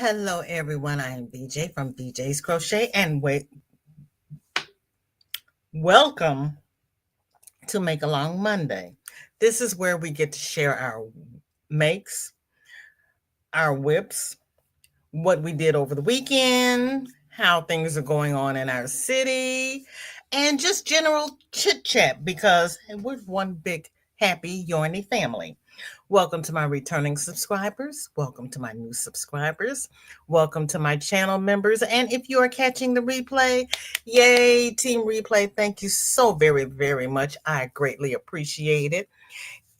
Hello everyone. I am BJ from BJ's Crochet and welcome to Make a Long Monday. This is where we get to share our makes, our whips, what we did over the weekend, how things are going on in our city, and just general chit chat because we're one big happy Yorny family. Welcome to my returning subscribers. Welcome to my new subscribers. Welcome to my channel members. And if you are catching the replay, yay, Team Replay, thank you so very, very much. I greatly appreciate it.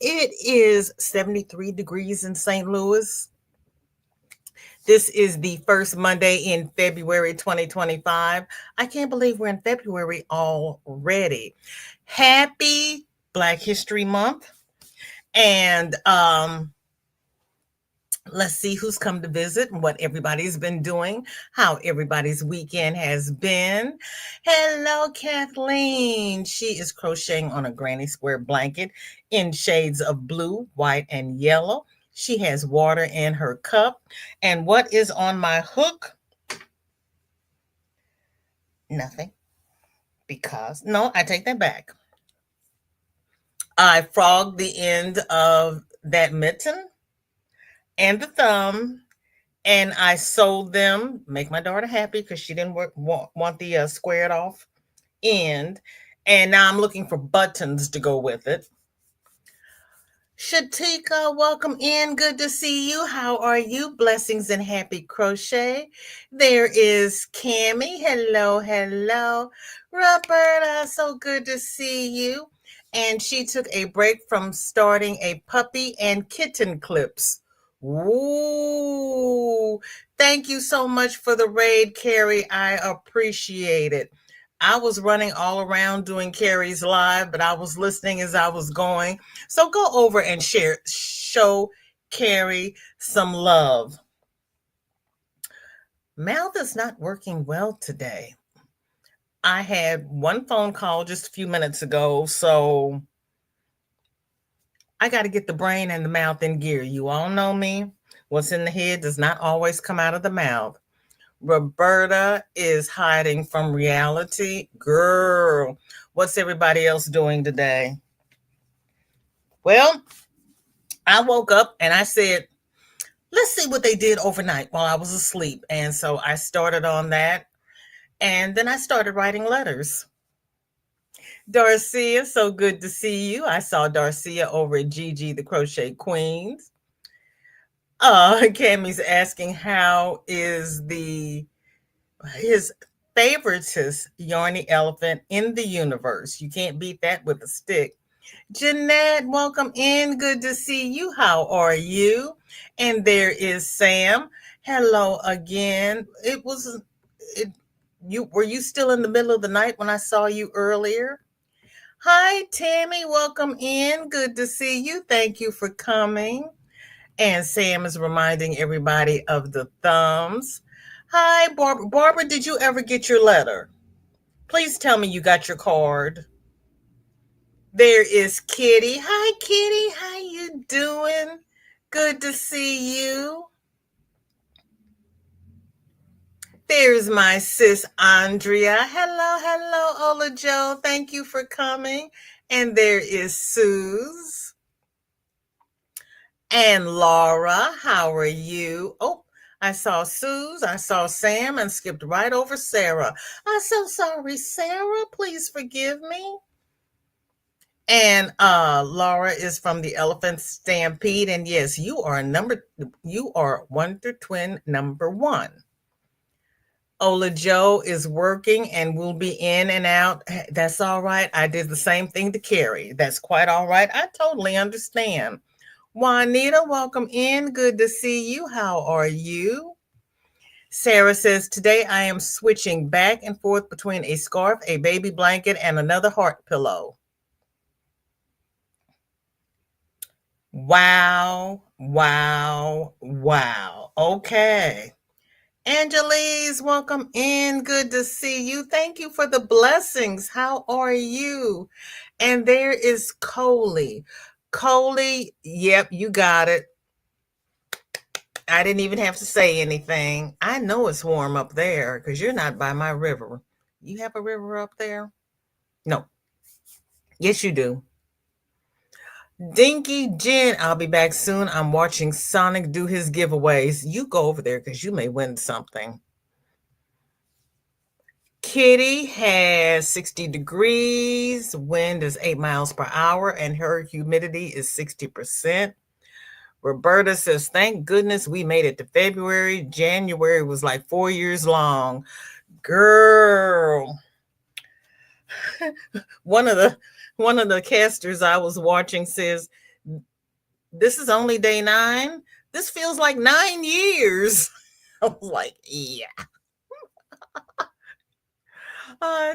It is 73 degrees in St. Louis. This is the first Monday in February 2025. I can't believe we're in February already. Happy Black History Month. And let's see who's come to visit and what everybody's been doing, how everybody's weekend has been. Hello, Kathleen. She is crocheting on a granny square blanket in shades of blue, white, and yellow. She has water in her cup. And what is on my hook? Nothing. No, I take that back. I frogged the end of that mitten and the thumb, and I sewed them, make my daughter happy because she didn't want the squared off end. And now I'm looking for buttons to go with it. Shatika, welcome in. Good to see you. How are you? Blessings and happy crochet. There is Cammie. Hello, hello. Roberta, so good to see you. And she took a break from starting a puppy and kitten clips. Ooh, thank you so much for the raid, Carrie. I appreciate it. I was running all around doing Carrie's live, but I was listening as I was going. So go over and show Carrie some love. Mouth is not working well today. I had one phone call just a few minutes ago, so I got to get the brain and the mouth in gear. You all know me. What's in the head does not always come out of the mouth. Roberta is hiding from reality. Girl, what's everybody else doing today? Well, I woke up and I said, let's see what they did overnight while I was asleep. And so I started on that. And then I started writing letters. Darcia, so good to see you. I saw Darcia over at Gigi, the Crochet Queens. Cammie's asking how is his favoritist Yarny elephant in the universe. You can't beat that with a stick. Jeanette, welcome in. Good to see you. How are you? And there is Sam. Hello again. Were you still in the middle of the night when I saw you earlier? Hi, Tammy. Welcome in. Good to see you. Thank you for coming. And Sam is reminding everybody of the thumbs. Hi, Barbara. Barbara, did you ever get your letter? Please tell me you got your card. There is Kitty. Hi, Kitty. How you doing? Good to see you. There's my sis, Andrea. Hello, hello, Ola Joe. Thank you for coming. And there is Suze. And Laura, how are you? Oh, I saw Suze, I saw Sam, and skipped right over Sarah. I'm so sorry, Sarah. Please forgive me. And Laura is from the Elephant Stampede. And yes, you are Wonder Twin number 1. Ola Joe is working and will be in and out. That's all right. I did the same thing to Carrie. That's quite all right. I totally understand. Juanita, welcome in. Good to see you. How are you? Sarah says, today I am switching back and forth between a scarf, a baby blanket, and another heart pillow. Wow, wow, wow. Okay. Angelise, welcome in. Good to see you. Thank you for the blessings. How are you? And there is Coley. Coley, yep, you got it. I didn't even have to say anything. I know it's warm up there because you're not by my river. You have a river up there? No. Yes, you do. Dinky Jen, I'll be back soon. I'm watching Sonic do his giveaways. You go over there because you may win something. Kitty has 60 degrees, wind is 8 miles per hour, and her humidity is 60%. Roberta says, thank goodness we made it to February. January was like 4 years long. Girl. one of the casters I was watching says, this is only day 9. This feels like 9 years. I was like, yeah.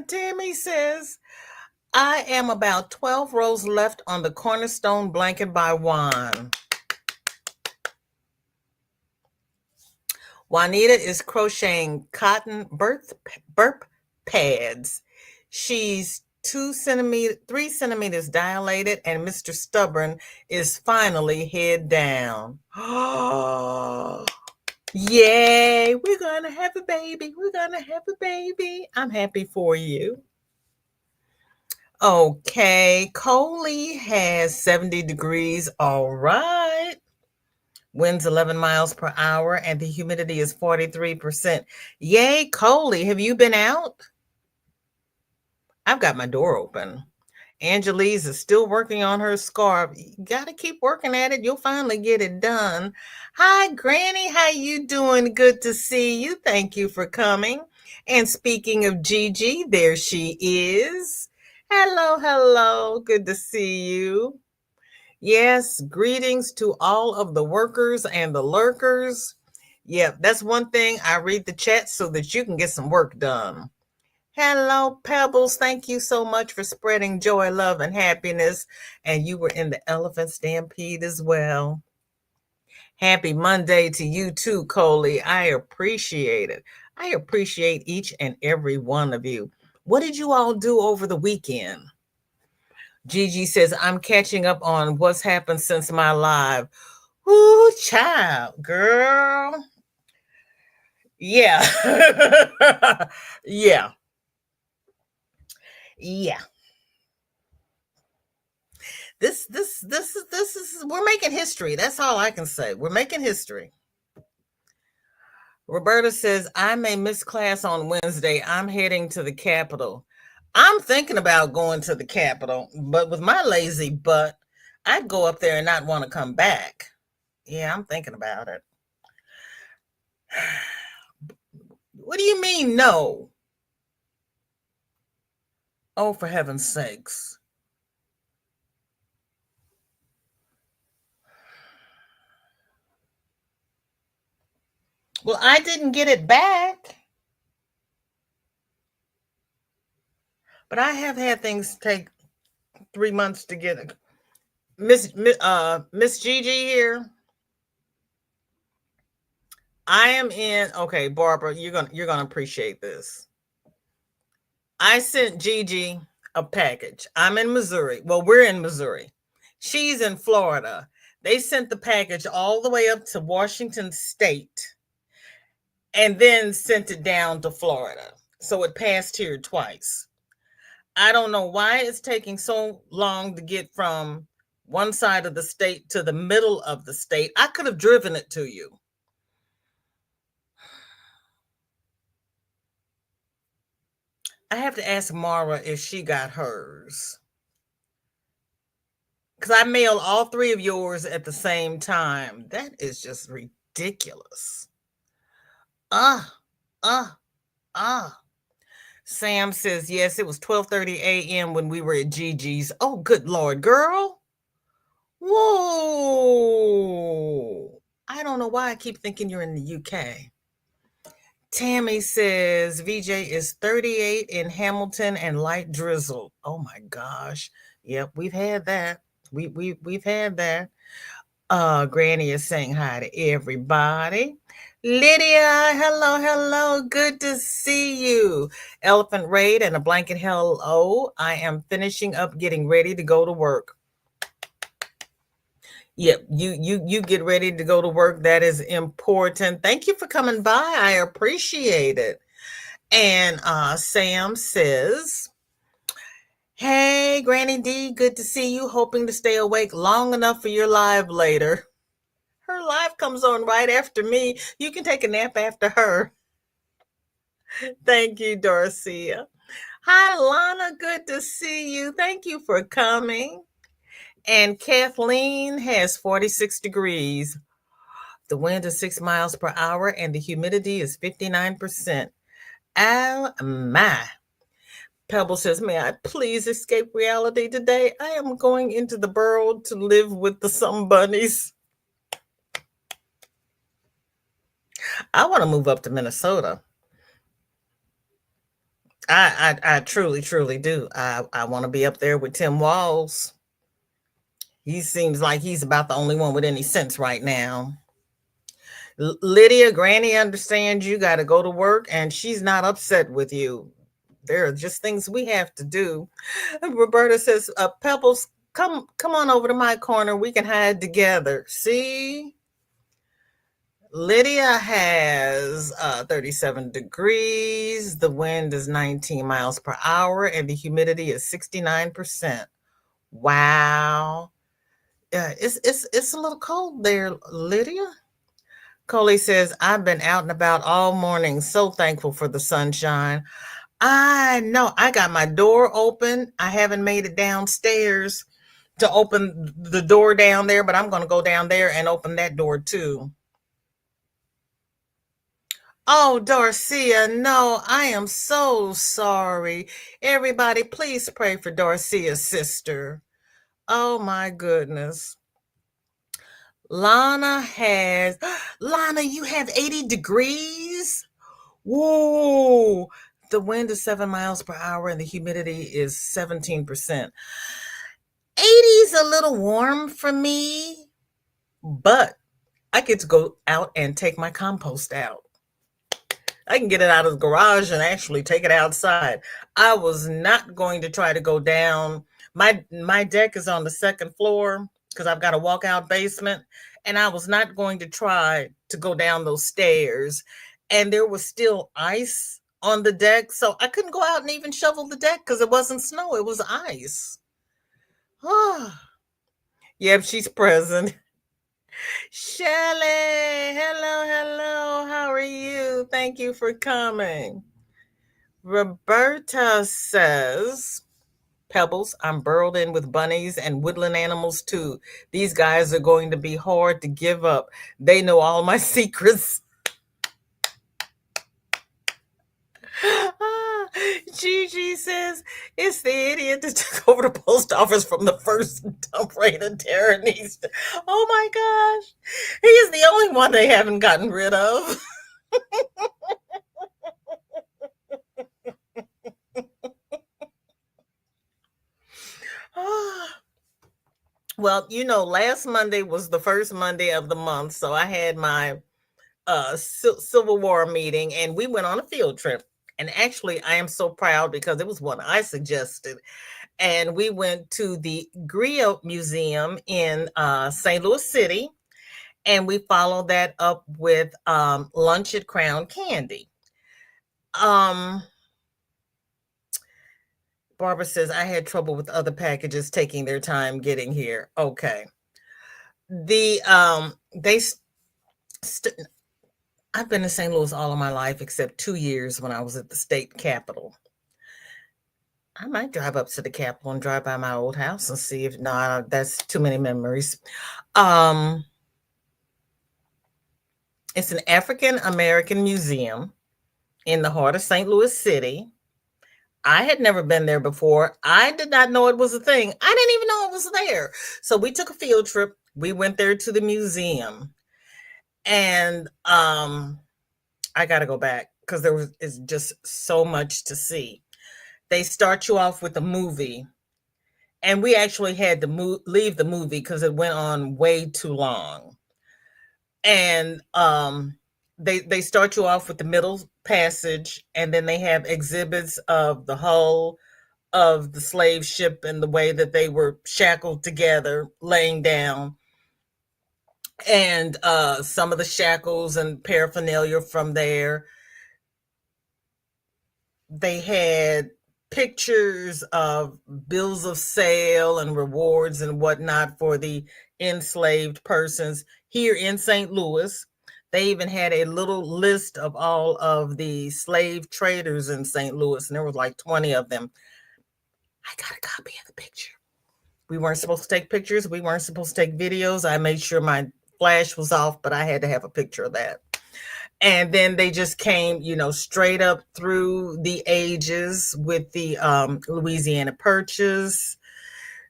Tammy says, I am about 12 rows left on the Cornerstone Blanket by Juan. Juanita is crocheting cotton burp pads. She's 3 centimeters dilated, and Mr. Stubborn is finally head down. Yay, we're gonna have a baby. We're gonna have a baby. I'm happy for you. Okay, Coley has 70 degrees. All right. Winds 11 miles per hour, and the humidity is 43%. Yay, Coley. Have you been out? I've got my door open. Angelise is still working on her scarf. You got to keep working at it. You'll finally get it done. Hi, Granny. How you doing? Good to see you. Thank you for coming. And speaking of Gigi, there she is. Hello, hello. Good to see you. Yes, greetings to all of the workers and the lurkers. Yeah, that's one thing. I read the chat so that you can get some work done. Hello, Pebbles. Thank you so much for spreading joy, love, and happiness. And you were in the Elephant Stampede as well. Happy Monday to you too, Coley. I appreciate it. I appreciate each and every one of you. What did you all do over the weekend? Gigi says, I'm catching up on what's happened since my live. Ooh, child, girl. Yeah. Yeah. Yeah. This is we're making history. That's all I can say. We're making history. Roberta says, I may miss class on Wednesday. I'm heading to the Capitol. I'm thinking about going to the Capitol, but with my lazy butt, I'd go up there and not want to come back. Yeah, I'm thinking about it. What do you mean, no? Oh, for heaven's sakes. Well, I didn't get it back. But I have had things take 3 months to get it. Miss Gigi here. I am in. Okay, Barbara, you're gonna appreciate this. I sent Gigi a package. I'm in Missouri. Well, we're in Missouri. She's in Florida. They sent the package all the way up to Washington State and then sent it down to Florida. So it passed here twice. I don't know why it's taking so long to get from one side of the state to the middle of the state. I could have driven it to you. I have to ask Mara if she got hers. Because I mailed all 3 of yours at the same time. That is just ridiculous. Ah, ah, ah. Sam says, yes, it was 12:30 a.m. when we were at Gigi's. Oh, good Lord, girl. Whoa. I don't know why I keep thinking you're in the UK. Tammy says VJ is 38 in Hamilton and light drizzle. Oh my gosh. Yep, we've had that. We've had that. Granny is saying hi to everybody. Lydia, hello. Good to see you. Elephant Raid and a blanket hello. I am finishing up getting ready to go to work. Yep, you get ready to go to work. That is important. Thank you for coming by. I appreciate it. And Sam says, "Hey, Granny D, good to see you. Hoping to stay awake long enough for your live later." Her live comes on right after me. You can take a nap after her. Thank you, Dorothea. Hi, Lana. Good to see you. Thank you for coming. And Kathleen has 46 degrees. The wind is 6 miles per hour and the humidity is 59%. Oh my. Pebble says, "May I please escape reality today? I am going into the burrow to live with the sun bunnies." I want to move up to Minnesota. I truly, truly do. I want to be up there with Tim Walls. He seems like he's about the only one with any sense right now. Lydia, Granny understands you got to go to work and she's not upset with you. There are just things we have to do. Roberta says, Pebbles, come on over to my corner. We can hide together. See? Lydia has 37 degrees. The wind is 19 miles per hour and the humidity is 69%. Wow. It's a little cold there, Lydia. Coley says, "I've been out and about all morning. So thankful for the sunshine." I know. I got my door open. I haven't made it downstairs to open the door down there, but I'm going to go down there and open that door too. Oh, Dorothea, no, I am so sorry. Everybody, please pray for Dorothea's sister. Oh, my goodness. Lana has, Lana, you have 80 degrees? Whoa. The wind is 7 miles per hour and the humidity is 17%. 80 is a little warm for me, but I get to go out and take my compost out. I can get it out of the garage and actually take it outside. I was not going to try to go down. My deck is on the second floor because I've got a walkout basement, and I was not going to try to go down those stairs. And there was still ice on the deck, so I couldn't go out and even shovel the deck because it wasn't snow, it was ice. Yep, she's present. Shelley, hello, how are you? Thank you for coming. Roberta says, "Pebbles, I'm burrowed in with bunnies and woodland animals too. These guys are going to be hard to give up. They know all my secrets." Gigi says, "It's the idiot that took over the post office from the first dump raid in Terran East." Oh my gosh. He is the only one they haven't gotten rid of. Well, last Monday was the first Monday of the month, so I had my Civil War meeting, and we went on a field trip. And actually, I am so proud because it was one I suggested. And we went to the Griot Museum in St. Louis City, and we followed that up with lunch at Crown Candy. Barbara says, "I had trouble with other packages taking their time getting here." Okay. I've been in St. Louis all of my life except 2 years when I was at the state capitol. I might drive up to the Capitol and drive by my old house and see if that's too many memories. It's an African American museum in the heart of St. Louis City. I had never been there before. I did not know it was a thing. I didn't even know it was there. So we took a field trip. We went there to the museum. And I got to go back because is just so much to see. They start you off with a movie. And we actually had to leave the movie because it went on way too long. And they start you off with the middle passage, and then they have exhibits of the hull of the slave ship and the way that they were shackled together, laying down. and some of the shackles and paraphernalia from there. They had pictures of bills of sale and rewards and whatnot for the enslaved persons here in St. Louis. They even had a little list of all of the slave traders in St. Louis, and there was like 20 of them. I got a copy of the picture. We weren't supposed to take pictures. We weren't supposed to take videos. I made sure my flash was off, but I had to have a picture of that. And then they just came, straight up through the ages with the Louisiana Purchase,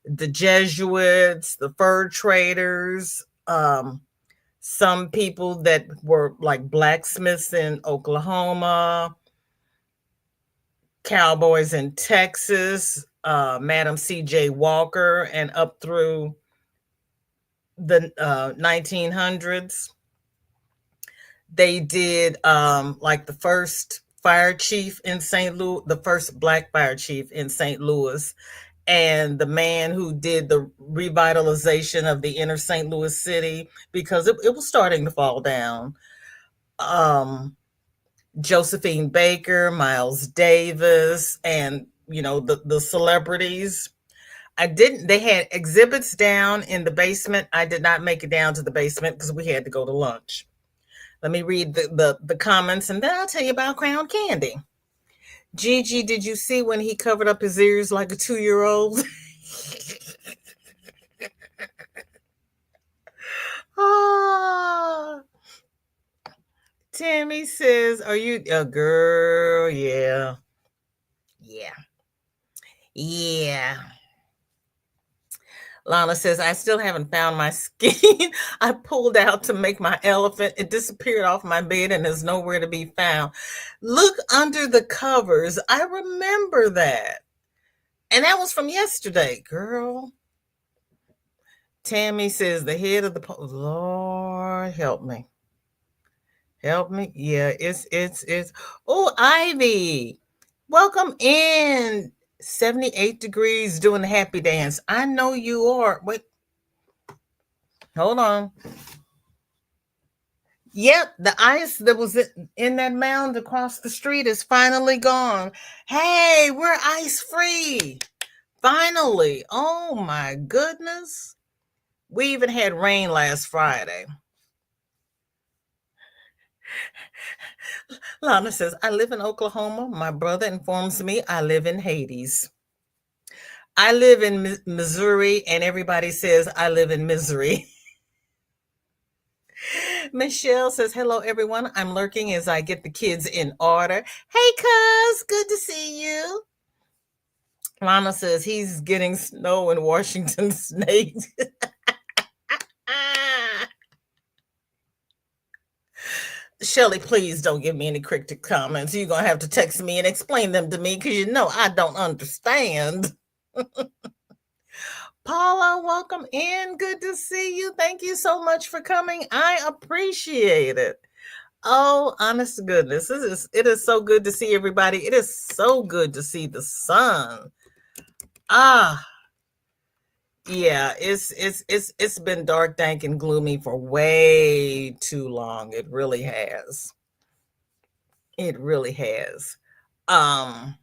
the Jesuits, the fur traders, some people that were like blacksmiths in Oklahoma, cowboys in Texas, Madam C.J. Walker, and up through the 1900s. They did like the first fire chief in St. Louis, the first black fire chief in St. Louis, and the man who did the revitalization of the inner St. Louis city because it was starting to fall down. Josephine Baker, Miles Davis, and the celebrities. They had exhibits down in the basement. I did not make it down to the basement because we had to go to lunch. Let me read the comments, and then I'll tell you about Crown Candy. Gigi, did you see when he covered up his ears like a 2-year-old? Ah, Tammy says, "Are you a girl?" Yeah, yeah, yeah. Lana says, "I still haven't found my skein. I pulled out to make my elephant. It disappeared off my bed and is nowhere to be found." Look under the covers. I remember that. And that was from yesterday, girl. Tammy says, "The head of the Lord, help me. Help me." Yeah, it's. Oh, Ivy. Welcome in. 78 degrees doing the happy dance. I know you are. Wait. Hold on. Yep, the ice that was in that mound across the street is finally gone. Hey, we're ice free. Finally. Oh my goodness. We even had rain last Friday. Lana says, "I live in Oklahoma. My brother informs me I live in Hades. I live in Missouri, and everybody says I live in misery." Michelle says, "Hello, everyone. I'm lurking as I get the kids in order." Hey, cuz, good to see you. Lana says, "He's getting snow in Washington State." Shelly, please don't give me any cryptic comments. You're going to have to text me and explain them to me because I don't understand. Paula, welcome in. Good to see you. Thank you so much for coming. I appreciate it. Oh, honest to goodness. It is so good to see everybody. It is so good to see the sun. Ah, yeah, it's been dark, dank, and gloomy for way too long. It really has. It really has. Um,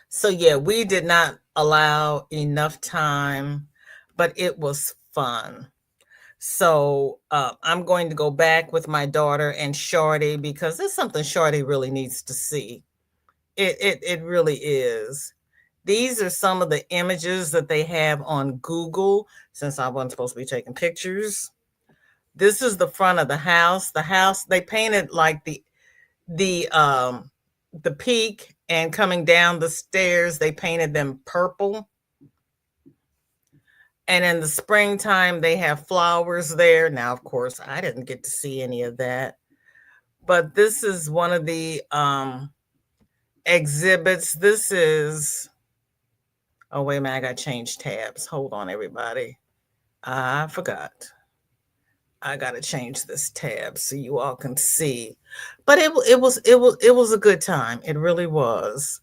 so yeah, we did not allow enough time, but it was fun. So I'm going to go back with my daughter and Shorty because there's something Shorty really needs to see. It really is. These are some of the images that they have on Google, since I wasn't supposed to be taking pictures. This is the front of the house. The house, they painted like the peak, and coming down the stairs, they painted them purple. And in the springtime, they have flowers there. Now, of course, I didn't get to see any of that. But this is one of the exhibits. This is, oh, wait a minute, I got to change tabs. Hold on, everybody. I forgot. I got to change this tab so you all can see. But it was a good time. It really was.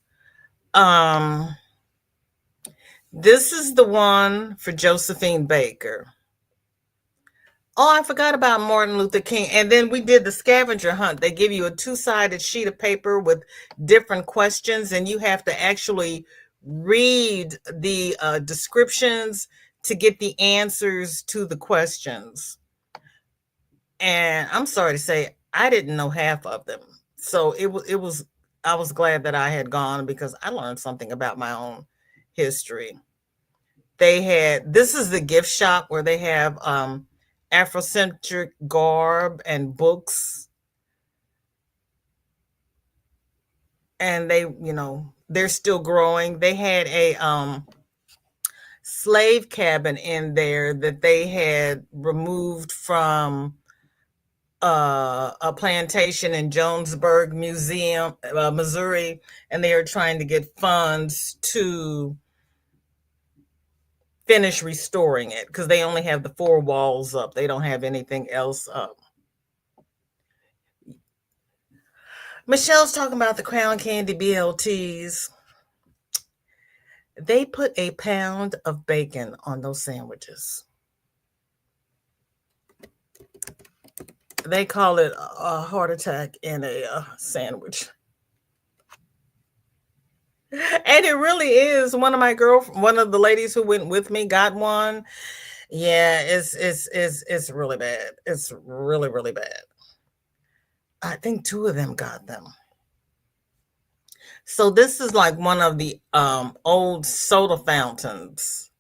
This is the one for Josephine Baker. Oh, I forgot about Martin Luther King. And then we did the scavenger hunt. They give you a two-sided sheet of paper with different questions, and you have to actually read the descriptions to get the answers to the questions. And I'm sorry to say, I didn't know half of them. So it was I was glad that I had gone because I learned something about my own history. They had this is the gift shop where they have Afrocentric garb and books, and they're still growing. They had a slave cabin in there that they had removed from a plantation in Jonesburg Museum, Missouri, and they are trying to get funds to finish restoring it because they only have the four walls up. They don't have anything else up. Michelle's talking about the Crown Candy BLTs. They put a pound of bacon on those sandwiches. They call it a heart attack in a sandwich. And it really is. One of the ladies who went with me got one. Yeah, it's really bad. It's really, really bad. I think two of them got them. So this is like one of the old soda fountains.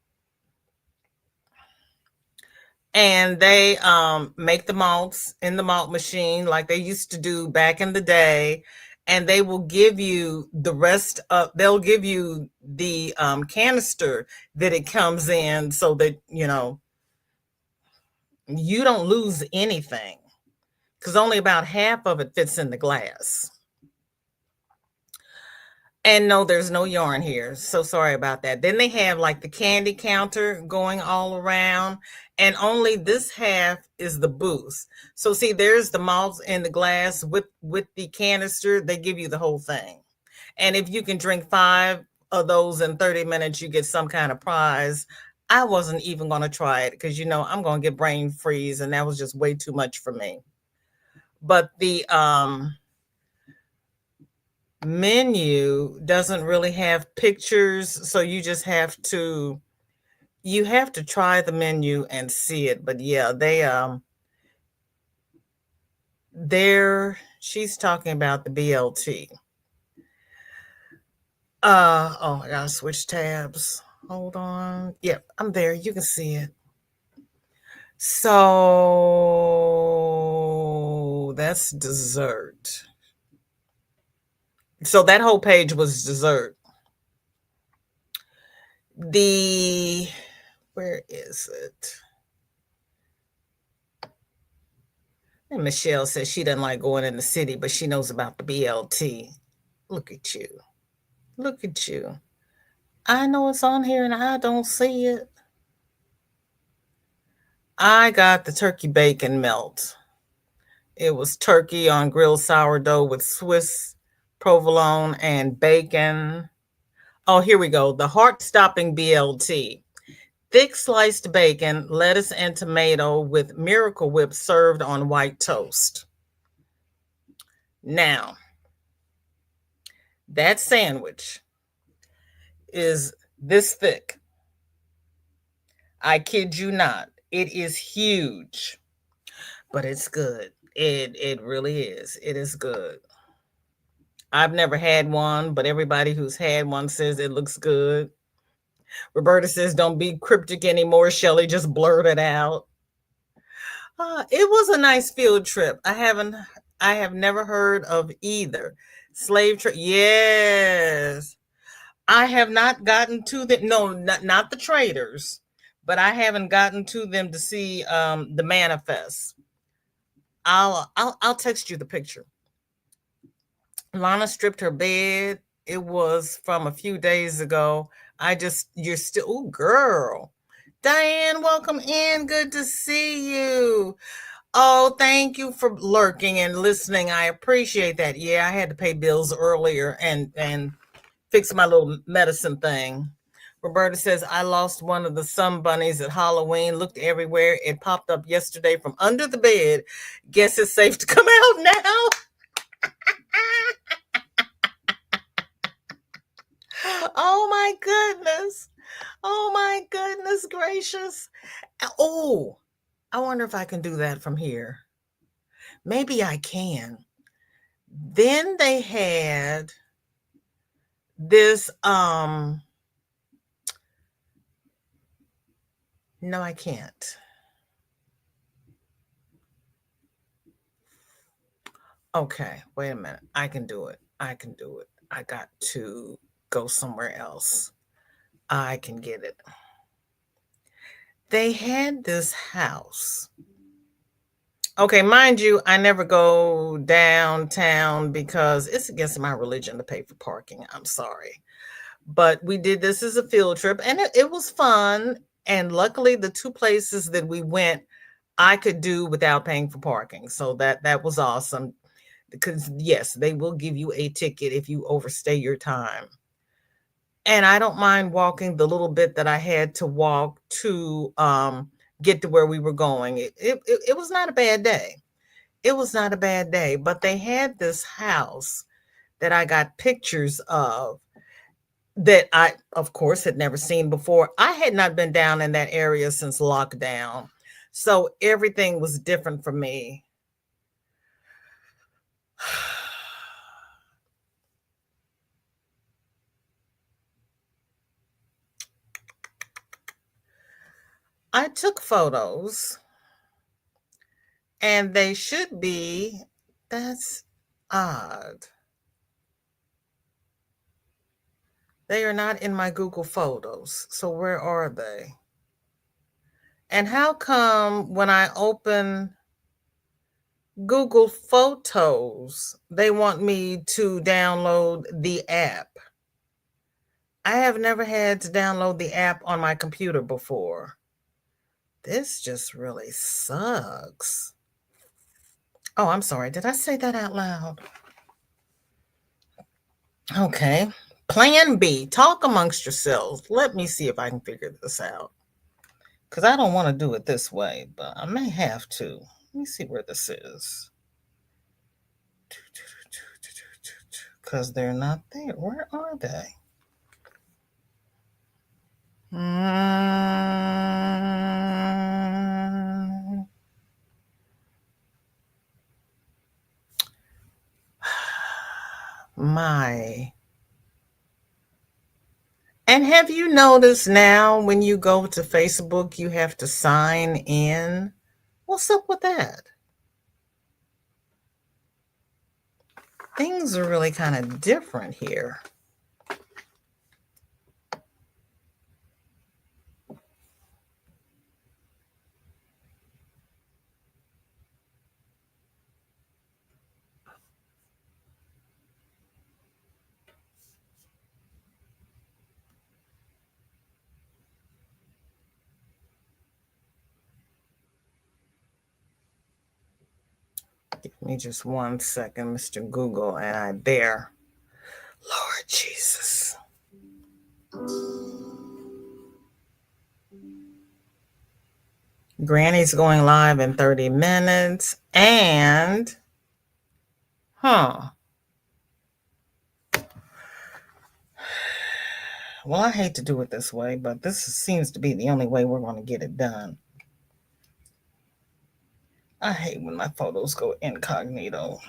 And they make the malts in the malt machine like they used to do back in the day. And they will give you they'll give you the canister that it comes in so that, you don't lose anything because only about half of it fits in the glass. And no, there's no yarn here. So sorry about that. Then they have like the candy counter going all around, and only this half is the booth. So see, there's the malts in the glass with the canister. They give you the whole thing. And if you can drink 5 of those in 30 minutes, you get some kind of prize. I wasn't even going to try it because, I'm going to get brain freeze, and that was just way too much for me. But the menu doesn't really have pictures, so you have to try the menu and see it. But yeah, she's talking about the BLT. Oh, I gotta switch tabs. Hold on. Yep, I'm there. You can see it. So that's dessert. So that whole page was dessert. Where is it? And Michelle says she doesn't like going in the city, but she knows about the BLT. Look at you. Look at you. I know it's on here and I don't see it. I got the turkey bacon melt. It was turkey on grilled sourdough with Swiss provolone and bacon. Oh, here we go. The heart-stopping BLT. Thick sliced bacon, lettuce, and tomato with Miracle Whip served on white toast. Now, that sandwich is this thick. I kid you not. It is huge, but it's good. It really is. It is good. I've never had one, but everybody who's had one says it looks good. Roberta says, don't be cryptic anymore, Shelley. Just blurt it out. It was a nice field trip. I have never heard of either. Slave trade. Yes. I have not gotten to them. No, not the traders, but I haven't gotten to them to see the manifest. I'll text you the picture. Lana stripped her bed. It was from a few days ago. You're still, oh, girl. Diane, welcome in. Good to see you. Oh, thank you for lurking and listening. I appreciate that. Yeah, I had to pay bills earlier and fix my little medicine thing. Roberta says, I lost one of the sun bunnies at Halloween. Looked everywhere. It popped up yesterday from under the bed. Guess it's safe to come out now. Oh my goodness. Oh my goodness gracious. Oh, I wonder if I can do that from here. Maybe I can. Then they had this no, I can't. Okay, wait a minute. I can do it. I can do it. I got to go somewhere else. I can get it. They had this house. Okay, mind you, I never go downtown because it's against my religion to pay for parking. I'm sorry. But we did this as a field trip and it was fun. And luckily, the two places that we went, I could do without paying for parking. So that was awesome. Because yes, they will give you a ticket if you overstay your time. And I don't mind walking the little bit that I had to walk to get to where we were going. It was not a bad day. It was not a bad day, but they had this house that I got pictures of that I, of course, had never seen before. I had not been down in that area since lockdown. So everything was different for me. I took photos and they should be, that's odd. They are not in my Google Photos. So where are they? And how come when I open Google Photos, they want me to download the app? I have never had to download the app on my computer before. This just really sucks. Oh, I'm sorry. Did I say that out loud? Okay. Plan B. Talk amongst yourselves. Let me see if I can figure this out. Because I don't want to do it this way, but I may have to. Let me see where this is. Because they're not there. Where are they? My. And have you noticed now when you go to Facebook, you have to sign in? What's up with that? Things are really kind of different here. Give me just 1 second, Mr. Google, and I there. Lord Jesus. Granny's going live in 30 minutes. And, well, I hate to do it this way, but this seems to be the only way we're going to get it done. I hate when my photos go incognito.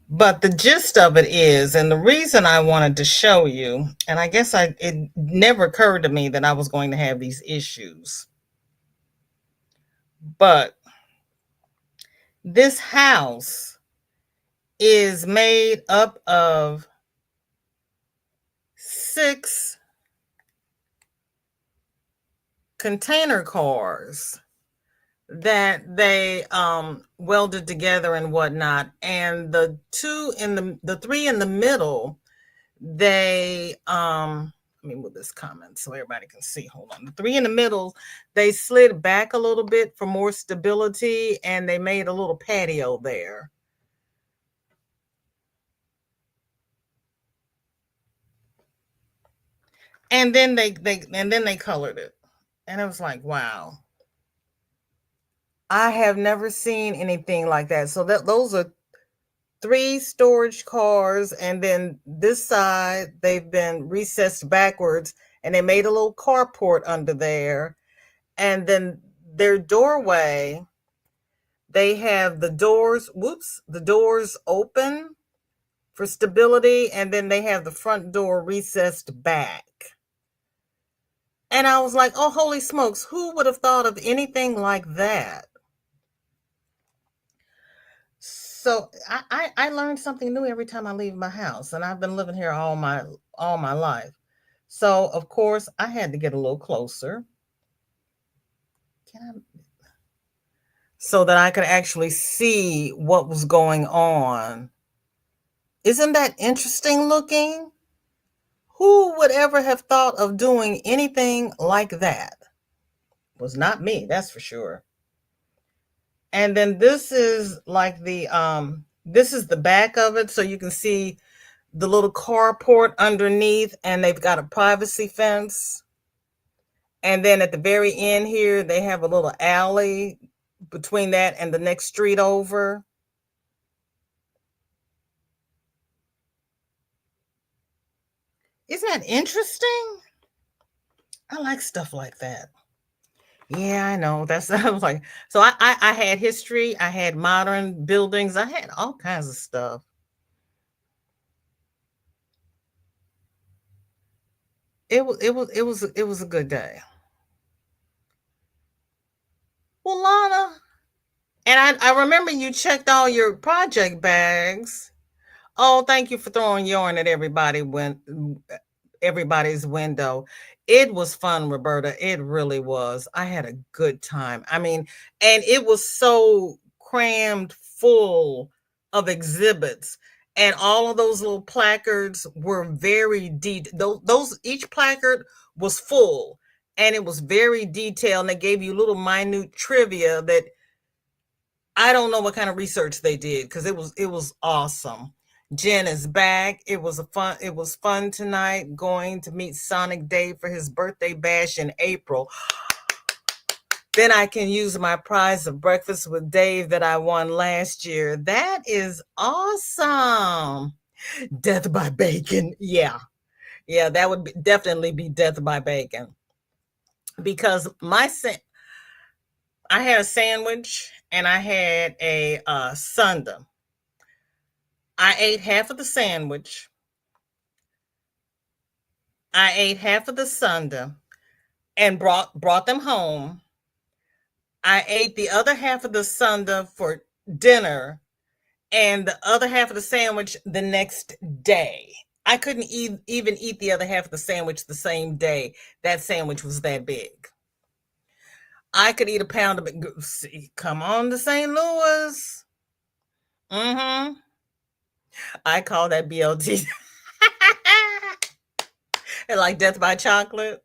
But the gist of it is, and the reason I wanted to show you, and I guess it never occurred to me that I was going to have these issues. But this house is made up of 6 container cars that they welded together and whatnot, and the 3 in the middle, they let me move this comment so everybody can see. Hold on. The 3 in the middle, they slid back a little bit for more stability, and they made a little patio there. And then they colored it. And it was like, wow. I have never seen anything like that. So those are 3 storage cars, and then this side they've been recessed backwards, and they made a little carport under there. And then their doorway, they have the doors open for stability, and then they have the front door recessed back. And I was like, oh, holy smokes, who would have thought of anything like that? So I learned something new every time I leave my house, and I've been living here all my life. So of course I had to get a little closer. So that I could actually see what was going on. Isn't that interesting looking? Who would ever have thought of doing anything like that? It was not me, that's for sure. And then this is like this is the back of it, so you can see the little carport underneath, and they've got a privacy fence. And then at the very end here, they have a little alley between that and the next street over. Isn't that interesting? I like stuff like that. Yeah, I know. That's I was like, so I had history, I had modern buildings, I had all kinds of stuff. It was a good day. Well, Lana, and I remember you checked all your project bags. Oh, thank you for throwing yarn at everybody's window. It was fun, Roberta. It really was. I had a good time. I mean, and it was so crammed full of exhibits. And all of those little placards were very those each placard was full, and it was very detailed, and they gave you little minute trivia that I don't know what kind of research they did, because it was awesome. Jen is back. It was fun tonight going to meet Sonic Dave for his birthday bash in April. Then I can use my prize of breakfast with Dave that I won last year. That is awesome. Death by bacon. Yeah. Yeah, that would definitely be death by bacon. Because I had a sandwich and I had a sundae. I ate half of the sandwich. I ate half of the sundae and brought them home. I ate the other half of the sundae for dinner and the other half of the sandwich the next day. I couldn't even eat the other half of the sandwich the same day. That sandwich was that big. I could eat a pound of it. Come on to St. Louis. Mm-hmm. I call that BLT. And like Death by Chocolate.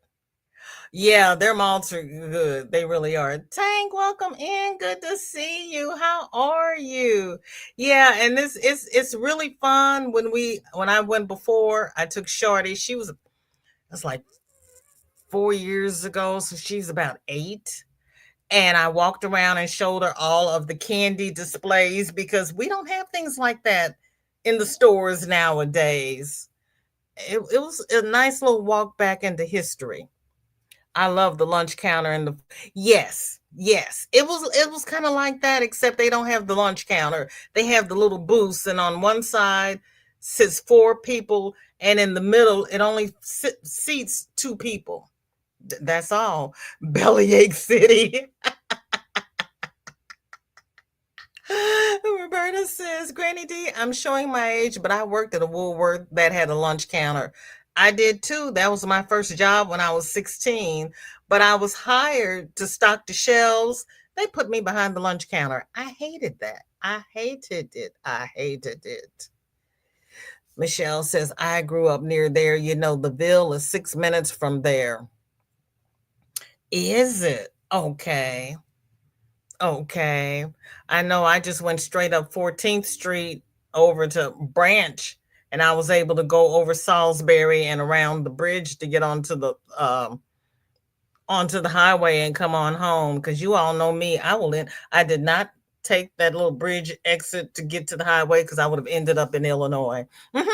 Yeah, their malts are good. They really are. Tank, welcome in. Good to see you. How are you? Yeah, and this it's really fun. When I went before, I took Shorty. That's like 4 years ago, so she's about 8. And I walked around and showed her all of the candy displays, because we don't have things like that in the stores nowadays. It was a nice little walk back into history. I love the lunch counter and the yes, yes. It was kind of like that, except they don't have the lunch counter. They have the little booths, and on one side sits 4 people, and in the middle it only seats 2 people. That's all. Bellyache City. Roberta says, Granny D, I'm showing my age, but I worked at a Woolworth that had a lunch counter. I did too. That was my first job when I was 16, but I was hired to stock the shelves. They put me behind the lunch counter. I hated that. I hated it. I hated it. Michelle says, I grew up near there. You know, the Ville is 6 minutes from there. Is it? Okay. Okay. I know I just went straight up 14th Street over to Branch and I was able to go over Salisbury and around the bridge to get onto the highway and come on home. Because you all know me, I did not take that little bridge exit to get to the highway because I would have ended up in Illinois. Mm-hmm.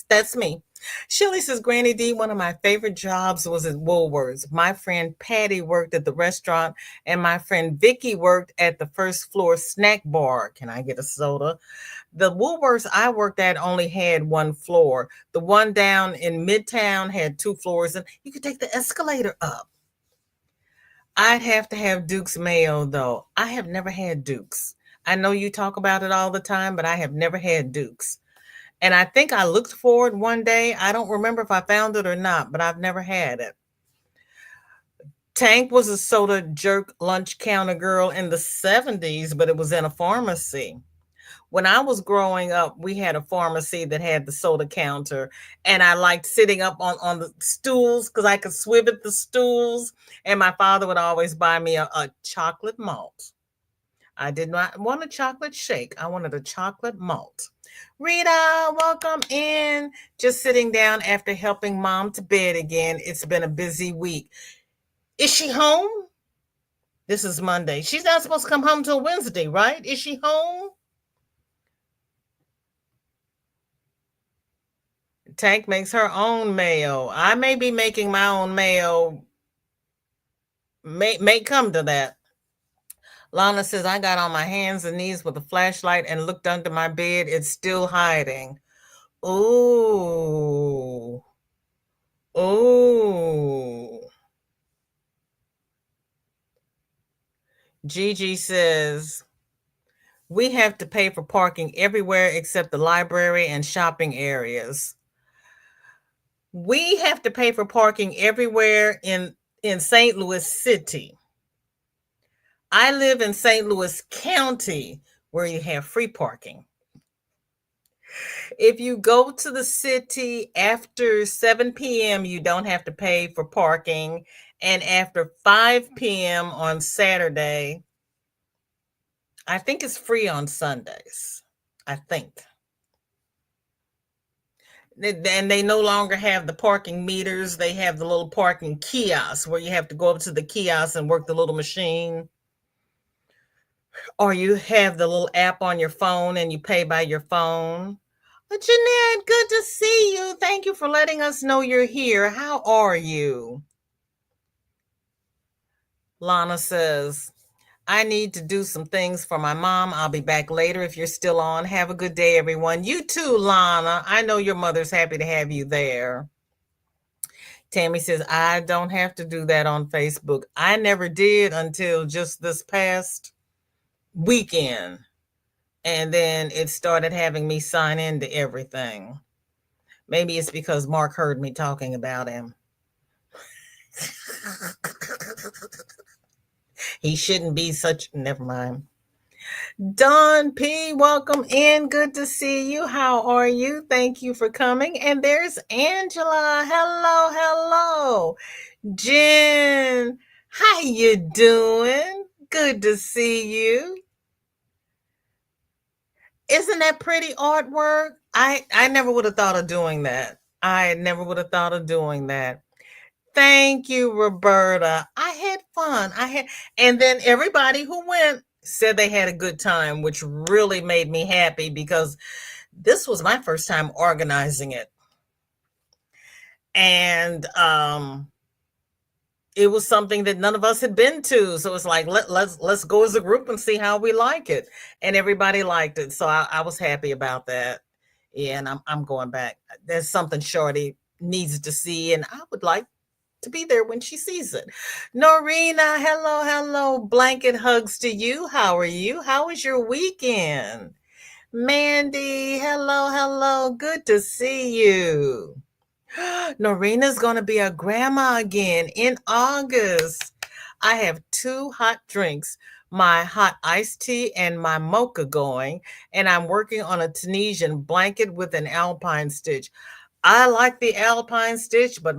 That's me. Shelly says, Granny D, one of my favorite jobs was at Woolworths. My friend Patty worked at the restaurant, and my friend Vicky worked at the first floor snack bar. Can I get a soda? The Woolworths I worked at only had one floor. The one down in Midtown had two floors, and you could take the escalator up. I'd have to have Duke's Mayo, though. I have never had Duke's. I know you talk about it all the time, but I have never had Duke's. And I think I looked for it one day. I don't remember if I found it or not, but I've never had it. Tank was a soda jerk lunch counter girl in the 70s, but it was in a pharmacy. When I was growing up, we had a pharmacy that had the soda counter, and I liked sitting up on the stools because I could swivet the stools. And my father would always buy me a chocolate malt. I did not want a chocolate shake. I wanted a chocolate malt. Rita, welcome in. Just sitting down after helping mom to bed again. It's been a busy week. Is she home? This is Monday. She's not supposed to come home till Wednesday, right? Is she home? Tank makes her own mayo. I may be making my own mayo. May come to that. Lana says, I got on my hands and knees with a flashlight and looked under my bed. It's still hiding. Ooh. Ooh. Gigi says, we have to pay for parking everywhere except the library and shopping areas. We have to pay for parking everywhere in St. Louis City. I live in St. Louis County where you have free parking. If you go to the city after 7 p.m., you don't have to pay for parking. And after 5 p.m. on Saturday, I think it's free on Sundays. I think. And they no longer have the parking meters. They have the little parking kiosks where you have to go up to the kiosk and work the little machine. Or you have the little app on your phone and you pay by your phone. Jeanette, good to see you. Thank you for letting us know you're here. How are you? Lana says, I need to do some things for my mom. I'll be back later if you're still on. Have a good day, everyone. You too, Lana. I know your mother's happy to have you there. Tammy says, I don't have to do that on Facebook. I never did until just this past weekend. And then it started having me sign into everything. Maybe it's because Mark heard me talking about him. He shouldn't be such, never mind. Don P, welcome in. Good to see you. How are you? Thank you for coming. And there's Angela. Hello, hello. Jen, how you doing? Good to see you. Isn't that pretty artwork? I never would have thought of doing that. I never would have thought of doing that. Thank you, Roberta. I had fun. And then everybody who went said they had a good time, which really made me happy because this was my first time organizing it. And it was something that none of us had been to. So it's like, let's go as a group and see how we like it. And everybody liked it. So I was happy about that. Yeah, and I'm going back. There's something Shorty needs to see, and I would like to be there when she sees it. Norina, hello, hello. Blanket hugs to you. How are you? How was your weekend? Mandy, hello, hello. Good to see you. Norina's going to be a grandma again in August. I have 2 hot drinks, my hot iced tea and my mocha going, and I'm working on a Tunisian blanket with an alpine stitch. I like the alpine stitch, but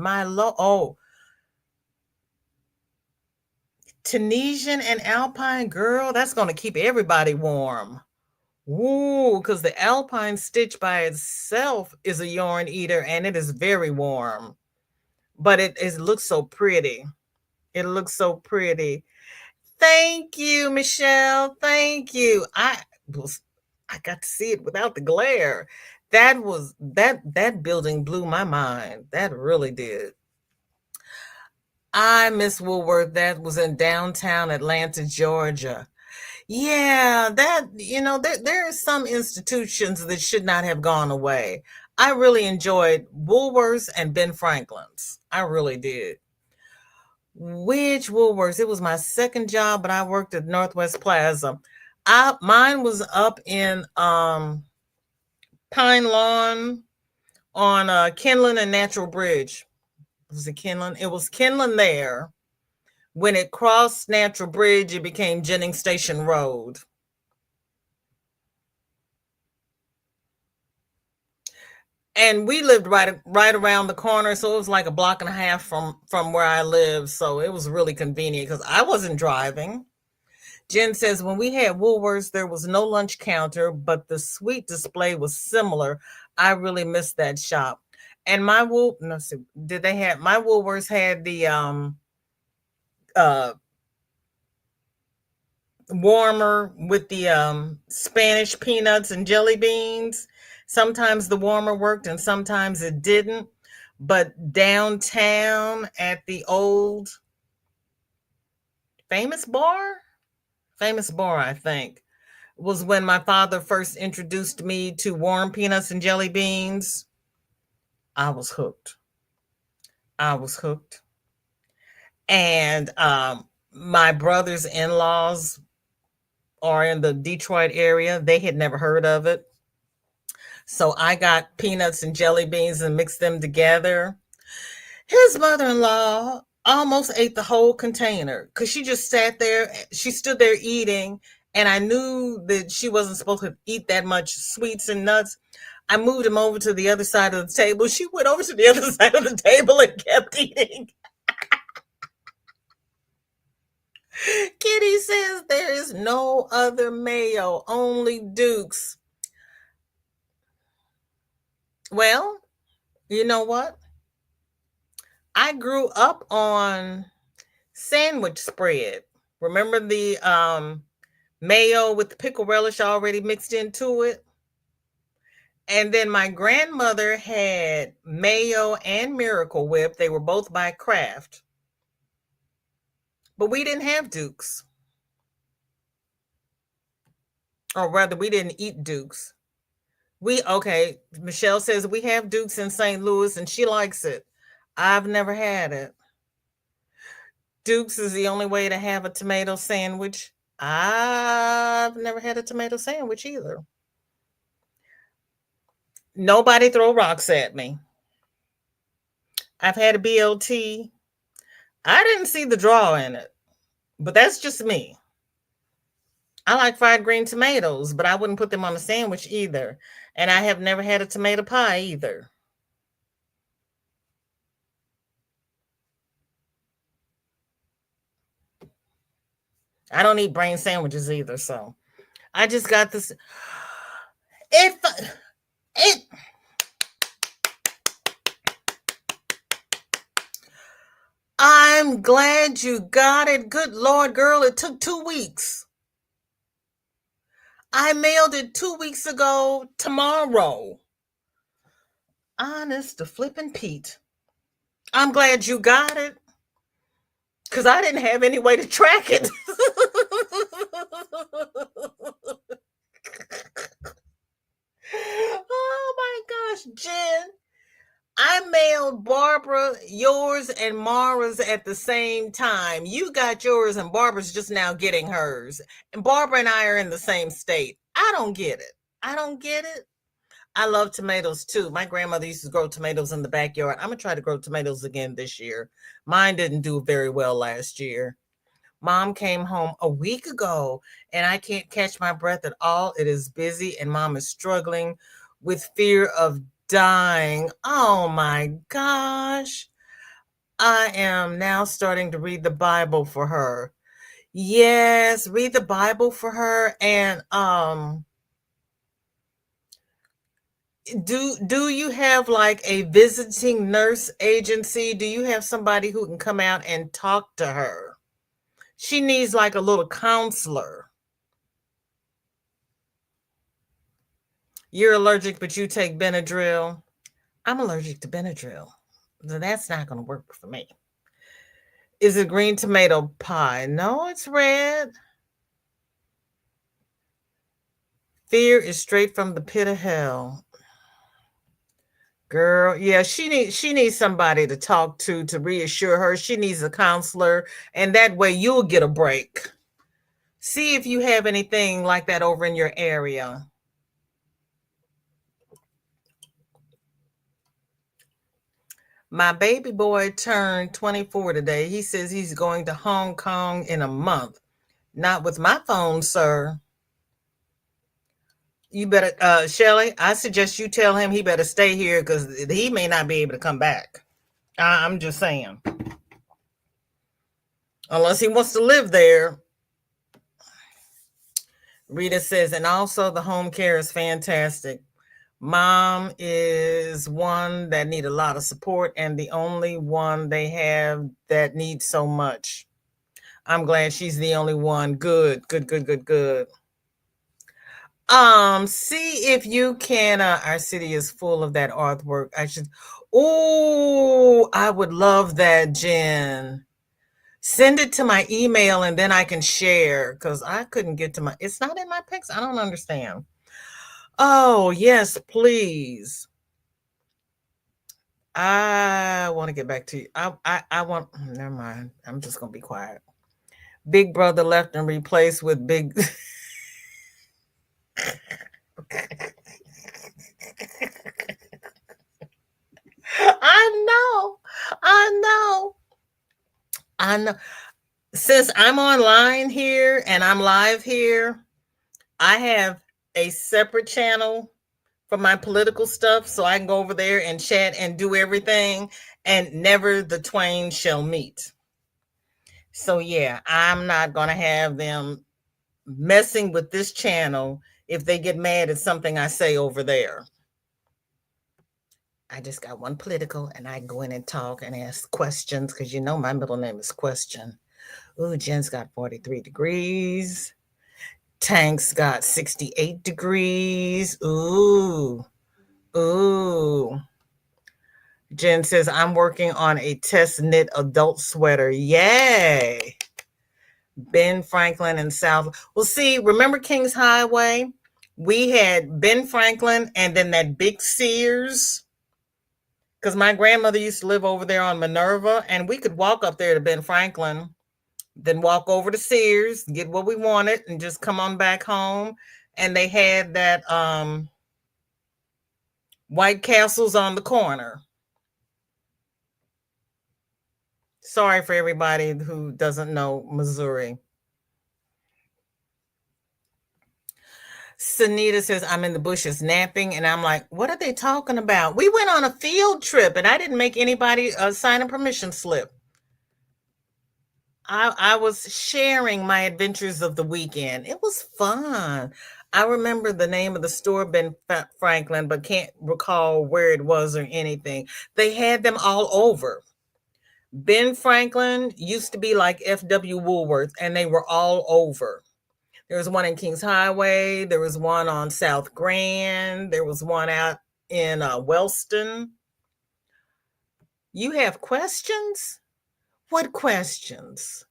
Tunisian and alpine, girl, that's going to keep everybody warm. Ooh, because the Alpine stitch by itself is a yarn eater and it is very warm, but it looks so pretty. It looks so pretty. Thank you, Michelle. Thank you. Was I got to see it without the glare. That building blew my mind. That really did. I miss Woolworth. That was in downtown Atlanta, Georgia. Yeah, there are some institutions that should not have gone away. I really enjoyed Woolworths and Ben Franklin's. I really did. Which Woolworths? It was my second job, but I worked at Northwest Plaza. Mine was up in Pine Lawn on Kenland and Natural Bridge. Was it Kenland? It was Kenland there. When it crossed Natural Bridge, it became Jennings Station Road. And we lived right around the corner, so it was like a block and a half from where I lived. So it was really convenient because I wasn't driving. Jen says when we had Woolworths, there was no lunch counter, but the sweet display was similar. I really missed that shop. And my Wool, no, see, did they have my Woolworths had the uh warmer with the Spanish peanuts and jelly beans. Sometimes the warmer worked and sometimes it didn't. But downtown at the old famous bar, I think, was when my father first introduced me to warm peanuts and jelly beans. I was hooked. I was hooked. And my brother's in laws are in the Detroit area. They had never heard of it. So I got peanuts and jelly beans and mixed them together. His mother in law almost ate the whole container because she just sat there. She stood there eating. And I knew that she wasn't supposed to eat that much sweets and nuts. I moved him over to the other side of the table. She went over to the other side of the table and kept eating. Kitty says there is no other mayo, only Duke's. Well, you know what? I grew up on sandwich spread. Remember the mayo with the pickle relish already mixed into it? And then my grandmother had mayo and Miracle Whip. They were both by Kraft. But we didn't have Duke's. Or rather, we didn't eat Duke's. Michelle says we have Duke's in St. Louis and she likes it. I've never had it. Duke's is the only way to have a tomato sandwich. I've never had a tomato sandwich either. Nobody throw rocks at me. I've had a BLT. I didn't see the draw in it, but that's just me. I like fried green tomatoes, but I wouldn't put them on a sandwich either. And I have never had a tomato pie either. I don't eat brain sandwiches either, so I just got this. If it I'm glad you got it. Good Lord, girl, it took 2 weeks. I mailed it 2 weeks ago tomorrow. Honest to flippin' Pete. I'm glad you got it because I didn't have any way to track it. Oh my gosh, Jen. I mailed Barbara yours and Mara's at the same time. You got yours and Barbara's just now getting hers. And Barbara and I are in the same state. I don't get it. I don't get it. I love tomatoes too. My grandmother used to grow tomatoes in the backyard. I'm going to try to grow tomatoes again this year. Mine didn't do very well last year. Mom came home a week ago and I can't catch my breath at all. It is busy and mom is struggling with fear of dying. Oh my gosh. I am now starting to read the Bible for her. Yes, read the Bible for her and Do you have like a visiting nurse agency? Do you have somebody who can come out and talk to her? She needs like a little counselor. You're allergic, but you take Benadryl. I'm allergic to Benadryl. So that's not going to work for me. Is it green tomato pie? No, it's red. Fear is straight from the pit of hell. Girl, yeah, she needs somebody to talk to reassure her. She needs a counselor, and that way you'll get a break. See if you have anything like that over in your area. My baby boy turned 24 today. He says he's going to Hong Kong in a month. Not with my phone, sir. You better, Shelly, I suggest you tell him he better stay here because he may not be able to come back. I'm just saying. Unless he wants to live there. Rita says, and also the home care is fantastic. Mom is one that need a lot of support and the only one they have that needs so much. I'm glad she's the only one. Good. See if you can. Our city is full of that artwork. I would love that, Jen. Send it to my email and then I can share because I couldn't get to it's not in my pics. I don't understand. Oh, yes, please. I want to get back to you. I want, never mind. I'm just going to be quiet. Big Brother left and replaced with Big. I know. I know. I know. Since I'm online here and I'm live here, I have a separate channel for my political stuff so I can go over there and chat and do everything, and never the twain shall meet. So yeah, I'm not going to have them messing with this channel if they get mad at something I say over there. I just got one political and I go in and talk and ask questions because you know my middle name is Question. Ooh, Jen's got 43 degrees. Tank's got 68 degrees. Ooh. Jen says, I'm working on a test knit adult sweater. Yay. Ben Franklin and South. Well, see, remember Kings Highway? We had Ben Franklin and then that big Sears. Because my grandmother used to live over there on Minerva, and we could walk up there to Ben Franklin, then walk over to Sears, get what we wanted, and just come on back home. And they had that White Castles on the corner. Sorry for everybody who doesn't know Missouri. Sunita says, I'm in the bushes napping. And I'm like, what are they talking about? We went on a field trip and I didn't make anybody sign a permission slip. I was sharing my adventures of the weekend. It was fun. I remember the name of the store, Ben Franklin, but can't recall where it was or anything. They had them all over. Ben Franklin used to be like F.W. Woolworth, and they were all over. There was one in Kings Highway. There was one on South Grand. There was one out in Wellston. You have questions? What questions?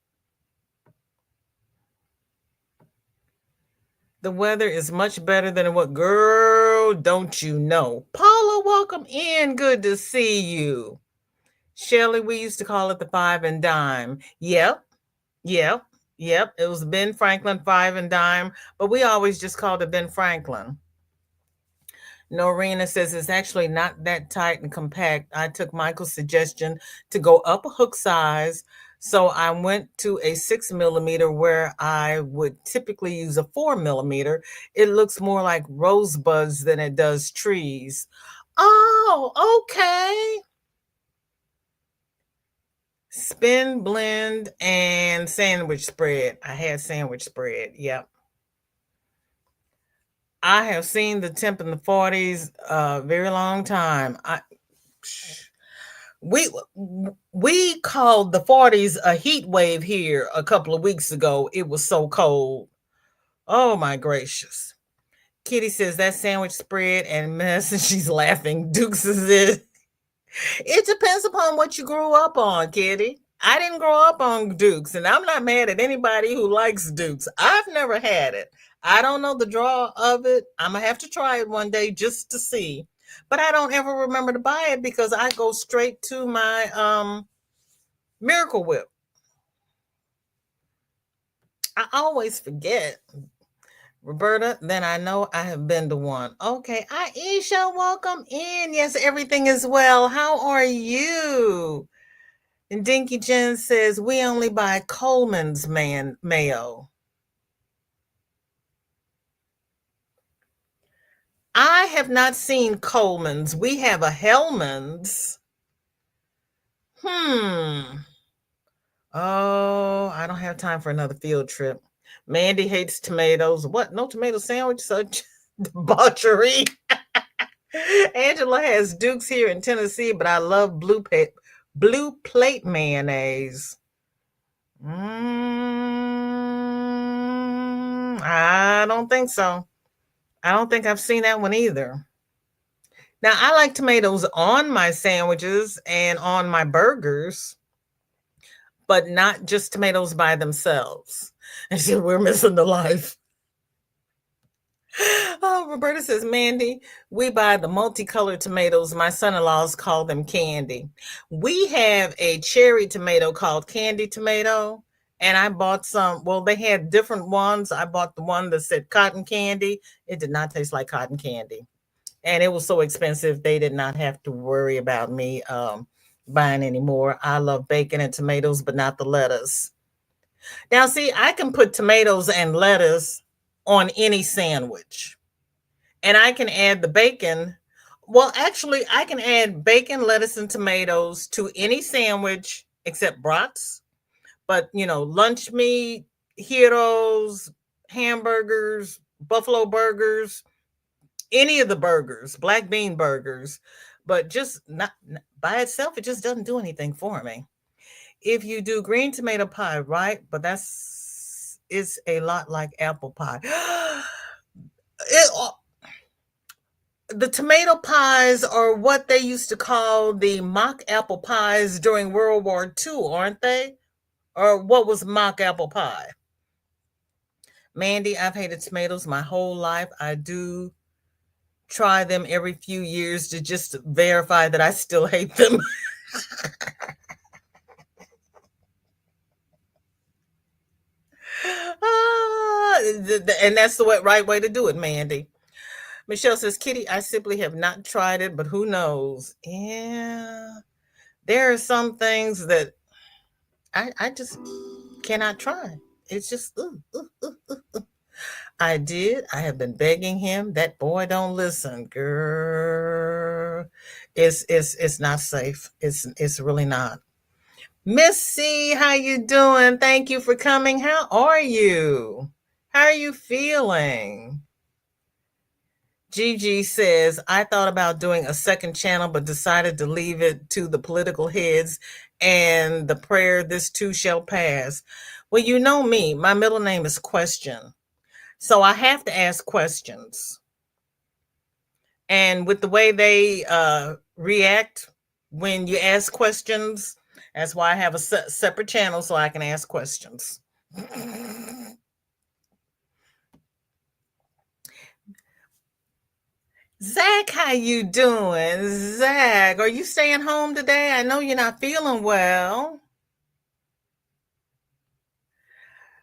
The weather is much better than what, girl, don't you know? Paula, welcome in. Good to see you. Shelley, we used to call it the five and dime. Yep. It was Ben Franklin five and dime, but we always just called it Ben Franklin. Norina says it's actually not that tight and compact. I took Michael's suggestion to go up a hook size. So I went to a 6mm where I would typically use a 4mm. It looks more like rosebuds than it does trees. Oh, okay. Spin, blend, and sandwich spread. I had sandwich spread. Yep. I have seen the temp in the 40s a very long time. We we called the 40s a heat wave here a couple of weeks ago. It was so cold. Oh my gracious. Kitty says that sandwich spread and mess, and she's laughing. Dukes is it. It depends upon what you grew up on, Kitty. I didn't grow up on Dukes, and I'm not mad at anybody who likes Dukes. I've never had it. I don't know the draw of it. I'm gonna have to try it one day just to see. But I don't ever remember to buy it because I go straight to my Miracle Whip. I always forget. Roberta, then I know I have been to one. Okay, Aisha, welcome in. Yes, everything is well. How are you? And Dinky Jen says we only buy Coleman's mayo. I have not seen Coleman's. We have a Hellman's. Hmm. Oh, I don't have time for another field trip. Mandy hates tomatoes. What? No tomato sandwich? Such debauchery. Angela has Dukes here in Tennessee, but I love blue plate mayonnaise. I don't think so. I don't think I've seen that one either. Now, I like tomatoes on my sandwiches and on my burgers, but not just tomatoes by themselves. And so we're missing the life. Oh, Roberta says, Mandy, we buy the multicolored tomatoes. My son-in-laws call them candy. We have a cherry tomato called candy tomato. And I bought some. Well, they had different ones. I bought the one that said cotton candy. It did not taste like cotton candy. And it was so expensive, they did not have to worry about me buying anymore. I love bacon and tomatoes, but not the lettuce. Now, see, I can put tomatoes and lettuce on any sandwich. And I can add the bacon. Well, actually, I can add bacon, lettuce, and tomatoes to any sandwich except brats. But, lunch meat, heroes, hamburgers, buffalo burgers, any of the burgers, black bean burgers, but just not by itself, it just doesn't do anything for me. If you do green tomato pie, right? But it's a lot like apple pie. It, the tomato pies are what they used to call the mock apple pies during World War II, aren't they? Or what was mock apple pie? Mandy, I've hated tomatoes my whole life. I do try them every few years to just verify that I still hate them. And that's the right way to do it, Mandy. Michelle says, Kitty, I simply have not tried it, but who knows? Yeah. There are some things that I just cannot try. It's just, I did. I have been begging him. That boy don't listen, girl. It's not safe. It's really not. Missy, how you doing? Thank you for coming. How are you? How are you feeling? Gigi says, I thought about doing a second channel, but decided to leave it to the political heads and the prayer, this too shall pass. Well, you know me, my middle name is Question. So I have to ask questions. And with the way they react when you ask questions, that's why I have a separate channel so I can ask questions. Zach, how you doing? Zach, are you staying home today? I know you're not feeling well.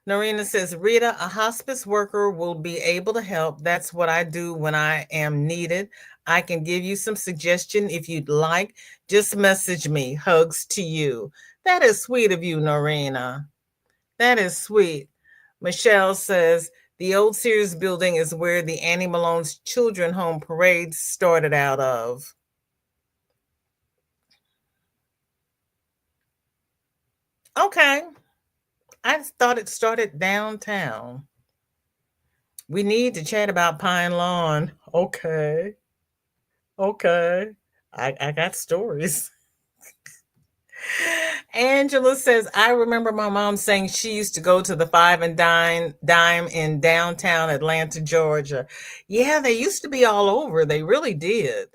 Narina says, Rita, a hospice worker will be able to help. That's what I do when I am needed. I can give you some suggestion if you'd like. Just message me. Hugs to you. That is sweet of you, Norina. That is sweet. Michelle says, the old Sears building is where the Annie Malone's Children Home Parade started out of. Okay. I thought it started downtown. We need to chat about Pine Lawn. Okay. Okay. I got stories. Angela says, I remember my mom saying she used to go to the Five and Dime in downtown Atlanta, Georgia. Yeah, they used to be all over. They really did.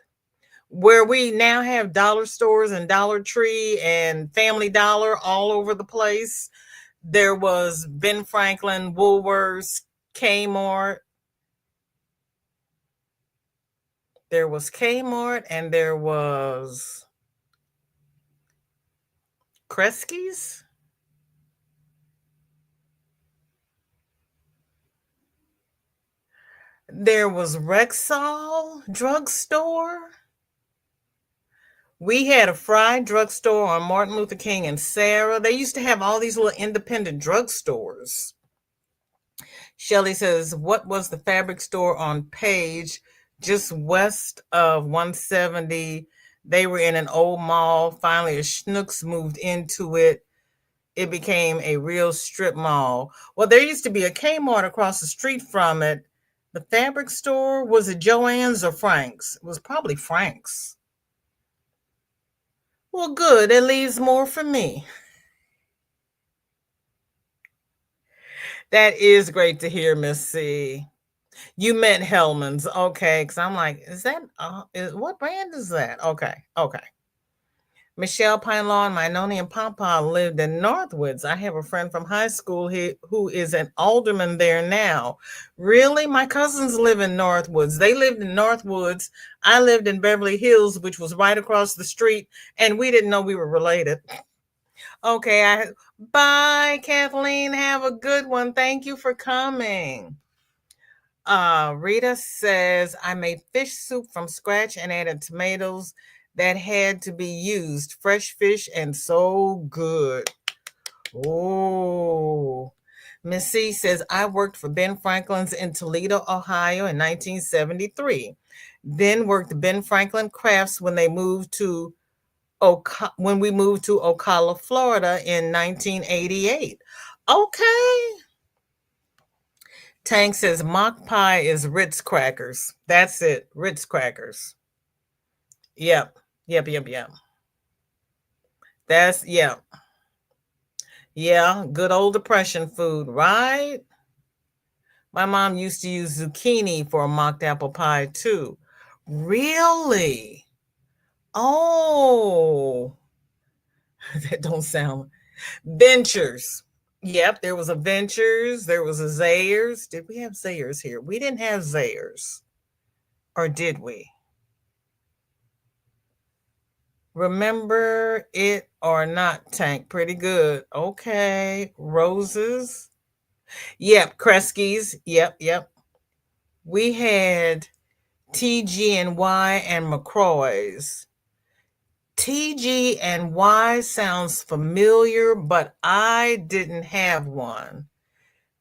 Where we now have dollar stores and Dollar Tree and Family Dollar all over the place. There was Ben Franklin, Woolworths, Kmart. There was Kmart and there was Kresge's. There was Rexall drugstore. We had a fried drugstore on Martin Luther King and Sarah. They used to have all these little independent drugstores. Shelley says, what was the fabric store on Page just west of 170? They were in an old mall. Finally, a Schnucks moved into it. It became a real strip mall. Well, there used to be a Kmart across the street from it. The fabric store, was it Joann's or Frank's? It was probably Frank's. Well, good. It leaves more for me. That is great to hear, Miss C. You meant Hellman's, okay? Because I'm like, is that what brand is that? Okay, okay. Michelle Pinelaw, my Noni and Papa lived in Northwoods. I have a friend from high school who is an alderman there now. Really? My cousins live in Northwoods. They lived in Northwoods. I lived in Beverly Hills, which was right across the street, and we didn't know we were related. Okay, bye, Kathleen. Have a good one. Thank you for coming. Rita says, I made fish soup from scratch and added tomatoes that had to be used. Fresh fish and so good. Oh, Miss C says, I worked for Ben Franklin's in Toledo, Ohio in 1973. Then worked Ben Franklin Crafts when we moved to Ocala, Florida in 1988. Okay. Tank says mock pie is Ritz crackers. That's it. Ritz crackers. Yep. Yep. That's, yeah. Yeah. Good old depression food, right? My mom used to use zucchini for a mocked apple pie too. Really? Oh, that don't sound. Ventures. Yep, there was a Ventures, there was a Zayers. Did we have Zayers here? We didn't have Zayers. Or did we? Remember it or not, Tank? Pretty good. Okay. Roses. Yep. Kresge's. Yep. We had TG&Y and McCroy's. TG&Y sounds familiar, but I didn't have one.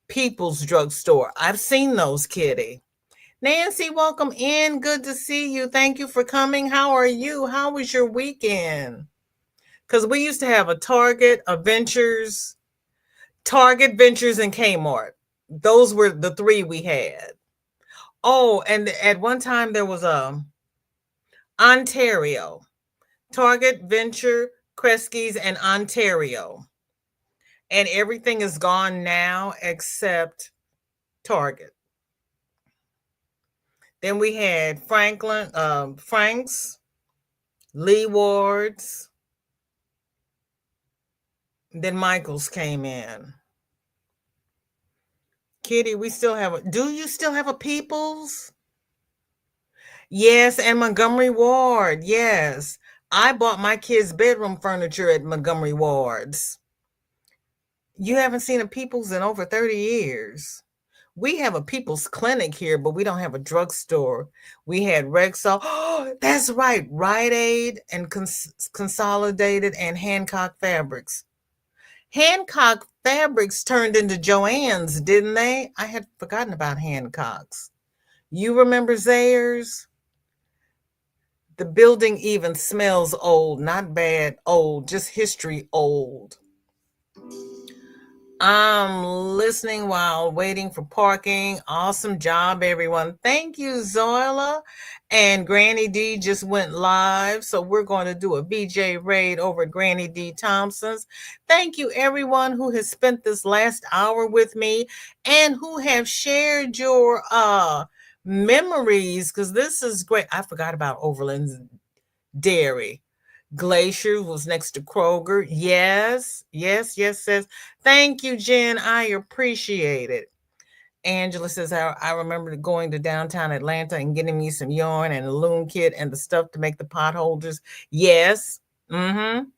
People's Drugstore. I've seen those, Kitty. Nancy, welcome in. Good to see you. Thank you for coming. How are you? How was your weekend? Because we used to have a Target, a Ventures, Target, Ventures, and Kmart. Those were the three we had. Oh, and at one time there was a Ontario. Target, Venture, Kresge's, and Ontario. And everything is gone now except Target. Then we had Frank's, Lee Ward's. Then Michael's came in. Kitty, do you still have a People's? Yes, and Montgomery Ward. Yes. I bought my kids' bedroom furniture at Montgomery Ward's. You haven't seen a People's in over 30 years. We have a People's Clinic here, but we don't have a drugstore. We had Rexall. Oh, that's right. Rite Aid and Consolidated and Hancock Fabrics. Hancock Fabrics turned into Joann's, didn't they? I had forgotten about Hancock's. You remember Zayers? The building even smells old, not bad old, just history old. I'm listening while waiting for parking. Awesome job, everyone. Thank you, Zoila. And Granny D just went live. So we're going to do a VJ raid over at Granny D Thompson's. Thank you, everyone who has spent this last hour with me and who have shared your memories, because this is great. I forgot about Overland's Dairy. Glacier was next to Kroger. Yes, yes, yes, says. Thank you, Jen. I appreciate it. Angela says, I remember going to downtown Atlanta and getting me some yarn and a loom kit and the stuff to make the pot holders. Yes. Mm-hmm.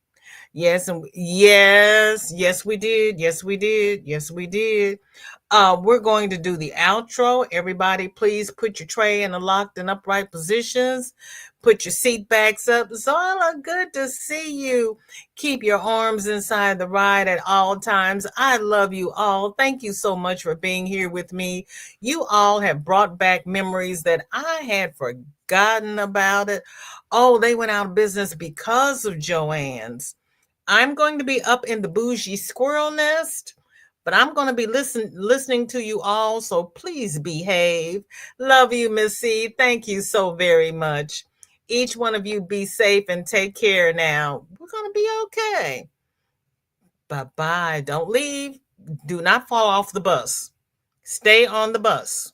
Yes, and yes, we did. Yes, we did. Yes, we did. We're going to do the outro. Everybody, please put your tray in the locked and upright positions. Put your seat backs up. Zoila, good to see you. Keep your arms inside the ride at all times. I love you all. Thank you so much for being here with me. You all have brought back memories that I had forgotten about it. Oh, they went out of business because of Joann's. I'm going to be up in the bougie squirrel nest, but I'm going to be listening to you all, so please behave. Love you, Miss C. Thank you so very much. Each one of you be safe and take care now. We're going to be okay. Bye-bye. Don't leave. Do not fall off the bus. Stay on the bus.